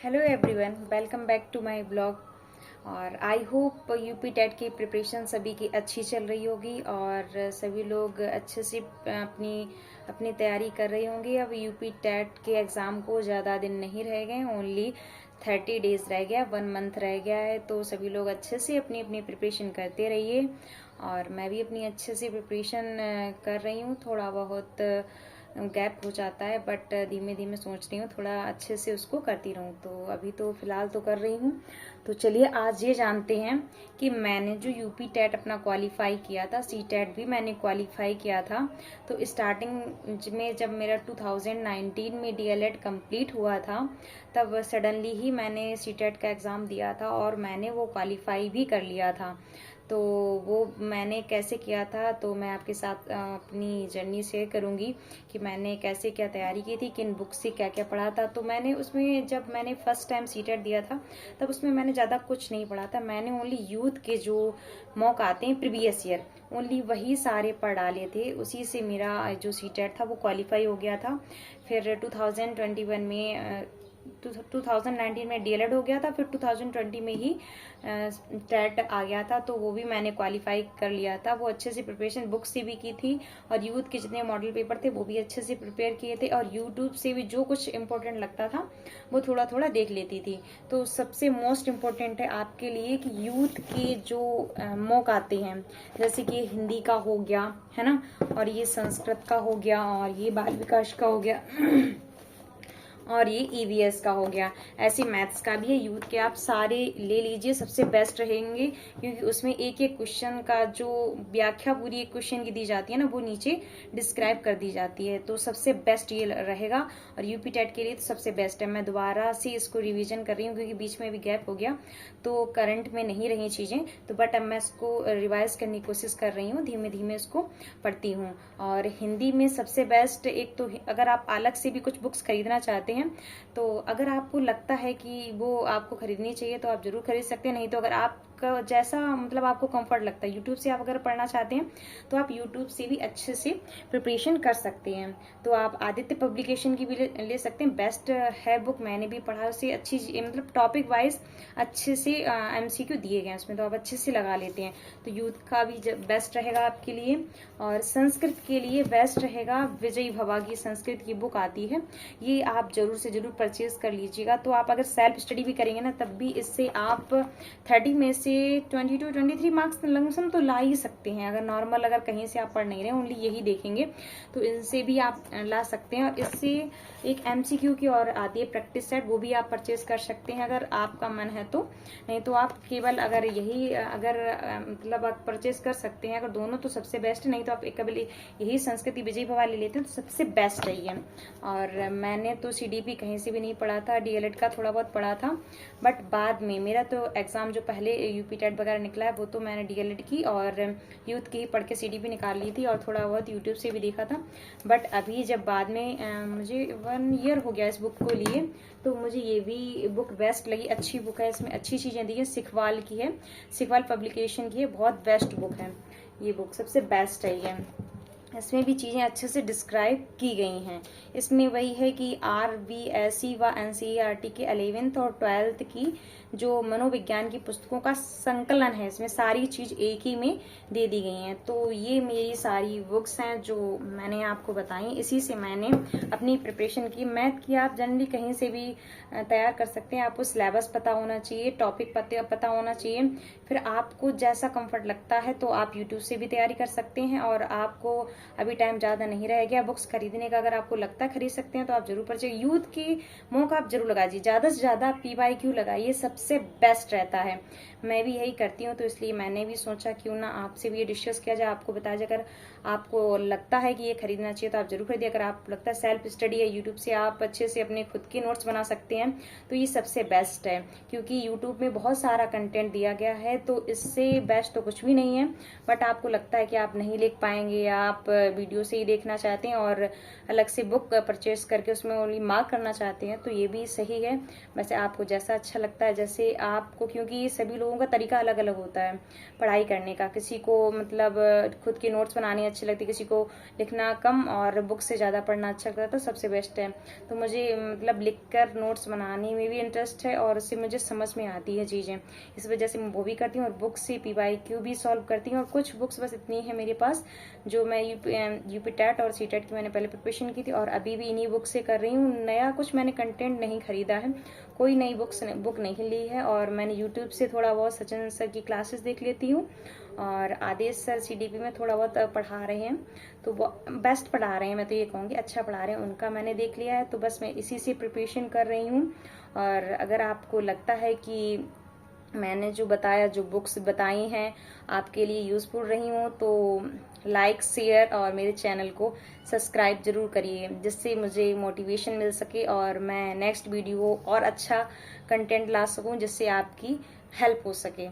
Hello everyone, welcome back to my blog. और I hope UP TET की preparation सभी की अच्छी चल रही होगी और सभी लोग अच्छे से अपनी अपनी तैयारी कर रहे होंगे। अब यूपी टेट के एग्ज़ाम को ज़्यादा दिन नहीं रह गए, ओनली 30 डेज़ रह गया, 1 मंथ रह गया है। तो सभी लोग अच्छे से अपनी अपनी प्रिपरेशन करते रहिए और मैं भी अपनी अच्छे से प्रिपरेशन कर रही हूँ। थोड़ा बहुत गैप हो जाता है बट धीमे धीमे सोच रही हूँ थोड़ा अच्छे से उसको करती रहूँ। तो अभी तो फिलहाल तो कर रही हूँ। तो चलिए आज ये जानते हैं कि मैंने जो यूपी टेट अपना क्वालिफाई किया था, सी टेट भी मैंने क्वालिफाई किया था। तो स्टार्टिंग में जब मेरा 2019 में डीएलएड कंप्लीट हुआ था तब सडनली ही मैंने सी टेट का एग्ज़ाम दिया था और मैंने वो क्वालिफाई भी कर लिया था। तो वो मैंने कैसे किया था तो मैं आपके साथ अपनी जर्नी शेयर करूंगी कि मैंने कैसे क्या तैयारी की थी, किन बुक से क्या क्या पढ़ा था। तो मैंने उसमें जब मैंने फर्स्ट टाइम सीटेट दिया था तब उसमें मैंने ज़्यादा कुछ नहीं पढ़ा था। मैंने ओनली यूथ के जो मॉक आते हैं प्रीवियस ईयर, ओनली वही सारे पढ़ डाले थे। उसी से मेरा जो सीटेट था वो क्वालिफाई हो गया था। फिर 2021 में 2019 में डीएलएड हो गया था, फिर 2020 में ही टेट आ गया था। तो वो भी मैंने क्वालिफाई कर लिया था। वो अच्छे से प्रिपरेशन बुक से भी की थी और यूथ के जितने मॉडल पेपर थे वो भी अच्छे से प्रिपेयर किए थे और यूट्यूब से भी जो कुछ इम्पोर्टेंट लगता था वो थोड़ा थोड़ा देख लेती थी। तो सबसे मोस्ट इम्पोर्टेंट है आपके लिए कि यूथ के जो मॉक आते हैं, जैसे कि हिंदी का हो गया है ना, और ये संस्कृत का हो गया और ये बाल विकास का हो गया और ये ईवीएस का हो गया। ऐसे मैथ्स का भी है, यूथ के आप सारे ले लीजिए, सबसे बेस्ट रहेंगे क्योंकि उसमें एक एक क्वेश्चन का जो व्याख्या पूरी एक क्वेश्चन की दी जाती है ना वो नीचे डिस्क्राइब कर दी जाती है। तो सबसे बेस्ट ये रहेगा और यूपी टेट के लिए तो सबसे बेस्ट है। मैं दोबारा से इसको रिविजन कर रही हूँ क्योंकि बीच में भी गैप हो गया तो करंट में नहीं रही चीजें। तो बट अब मैं इसको रिवाइज करने की कोशिश कर रही हूँ, धीमे धीमे इसको पढ़ती हूँ। और हिंदी में सबसे बेस्ट एक तो अगर आप अलग से भी कुछ बुक्स खरीदना चाहते हैं तो अगर आपको लगता है कि वो आपको खरीदनी चाहिए तो आप जरूर खरीद सकते हैं। नहीं तो अगर आपका जैसा मतलब आपको कंफर्ट लगता है, यूट्यूब से आप अगर पढ़ना चाहते हैं तो आप यूट्यूब से भी अच्छे से प्रिपरेशन कर सकते हैं। तो आप आदित्य पब्लिकेशन की भी ले सकते हैं, बेस्ट है बुक, मैंने भी पढ़ा उसे। अच्छी मतलब टॉपिक वाइज अच्छे से एमसीक्यू दिए गए हैं उसमें, तो आप अच्छे से लगा लेते हैं। तो यूथ का भी बेस्ट रहेगा आपके लिए। और संस्कृत के लिए बेस्ट रहेगा विजय भवा की संस्कृत की बुक आती है, ये आप जरूर से जरूर परचेज कर लीजिएगा। तो आप अगर सेल्फ स्टडी भी करेंगे ना तब भी इससे आप 30 में से 22 23 मार्क्स लमसम तो ला ही सकते हैं। अगर नॉर्मल अगर कहीं से आप पढ़ नहीं रहे, ओनली यही देखेंगे तो इनसे भी आप ला सकते हैं। और इससे एक एमसीक्यू की और आती है प्रैक्टिस सेट, वो भी आप परचेज कर सकते हैं अगर आपका मन है तो। नहीं तो आप केवल अगर यही अगर मतलब आप परचेज कर सकते हैं अगर दोनों तो सबसे बेस्ट है। नहीं तो आप एक केवल यही संस्कृति विजय भवा ले लेते हैं तो सबसे बेस्ट है ये। और मैंने तो सीडीपी कहीं से भी नहीं पढ़ा था, डीएलएड का थोड़ा बहुत पढ़ा था बट बाद में मेरा तो एग्जाम जो पहले यूपी टेट वगैरह निकला है वो तो मैंने डीएलएड की और यूथ की ही पढ़ के सीडीपी निकाल ली थी और थोड़ा बहुत यूट्यूब से भी देखा था। बट अभी जब बाद में मुझे 1 ईयर हो गया इस बुक को लिए तो मुझे ये भी बुक बेस्ट लगी, अच्छी बुक है, इसमें अच्छी चीजें दी है। सिखवाल की है, सिखवाल पब्लिकेशन की है, बहुत बेस्ट बुक है ये बुक, सबसे बेस्ट है ये। इसमें भी चीज़ें अच्छे से डिस्क्राइब की गई हैं। इसमें वही है कि आरबीएसई व एनसीईआरटी के 11th और 12th की जो मनोविज्ञान की पुस्तकों का संकलन है, इसमें सारी चीज़ एक ही में दे दी गई हैं। तो ये मेरी सारी बुक्स हैं जो मैंने आपको बताई, इसी से मैंने अपनी प्रिपरेशन की। मैथ की आप जनरली कहीं से भी तैयार कर सकते हैं, आपको सिलेबस पता होना चाहिए, टॉपिक पता होना चाहिए। फिर आपको जैसा कंफर्ट लगता है तो आप यूट्यूब से भी तैयारी कर सकते हैं। और आपको अभी टाइम ज़्यादा नहीं रह गया बुक्स खरीदने का, अगर आपको लगता है खरीद सकते हैं तो आप जरूर परचेज। यूथ की मौका आप जरूर लगाइए, ज़्यादा से ज़्यादा PYQ लगाइए, सबसे बेस्ट रहता है। मैं भी यही करती हूँ तो इसलिए मैंने भी सोचा क्यों ना आपसे भी ये डिस्कस किया जाए, आपको बताया जाए। अगर आपको लगता है कि ये खरीदना चाहिए तो आप जरूर खरीदिए। अगर आप लगता है सेल्फ स्टडी है, यूट्यूब से आप अच्छे से अपने खुद के नोट्स बना सकते हैं तो ये सबसे बेस्ट है क्योंकि यूट्यूब में बहुत सारा कंटेंट दिया गया है तो इससे बेस्ट तो कुछ भी नहीं है। बट आपको लगता है कि आप नहीं लिख पाएंगे या आप वीडियो से ही देखना चाहते हैं और अलग से बुक परचेज करके उसमें ओनली मार्क करना चाहते हैं तो ये भी सही है। वैसे आपको जैसा अच्छा लगता है, जैसे आपको, क्योंकि सभी लोगों का तरीका अलग अलग होता है पढ़ाई करने का। किसी को मतलब खुद के नोट्स बनाने अच्छी लगती है, किसी को लिखना कम और बुक से ज़्यादा पढ़ना अच्छा लगता है, तो सबसे बेस्ट है। तो मुझे मतलब लिखकर नोट्स बनाने में भी इंटरेस्ट है और उससे मुझे समझ में आती है चीज़ें, इस वजह से मैं वो भी करती हूँ और बुक से PYQ भी सॉल्व करती हूँ। और कुछ बुक्स बस इतनी है मेरे पास जो मैं यूपी टेट और CTET की मैंने पहले प्रिपरेशन की थी और अभी भी इन्हीं बुक से कर रही हूँ। नया कुछ मैंने कंटेंट नहीं खरीदा है, कोई नई बुक नहीं ली है। और मैंने यूट्यूब से थोड़ा बहुत सचिन सर की क्लासेस देख लेती हूँ और आदेश सर CDP में थोड़ा बहुत पढ़ा रहे हैं, तो वो बेस्ट पढ़ा रहे हैं, मैं तो ये कहूँगी अच्छा पढ़ा रहे हैं, उनका मैंने देख लिया है, तो बस मैं इसी से प्रिपरेशन कर रही हूँ। और अगर आपको लगता है कि मैंने जो बताया, जो बुक्स बताई हैं आपके लिए यूज़फुल रही हूँ, तो लाइक, शेयर और मेरे चैनल को सब्सक्राइब जरूर करिए, जिससे मुझे मोटिवेशन मिल सके और मैं नेक्स्ट वीडियो और अच्छा कंटेंट ला सकूँ जिससे आपकी हेल्प हो सके।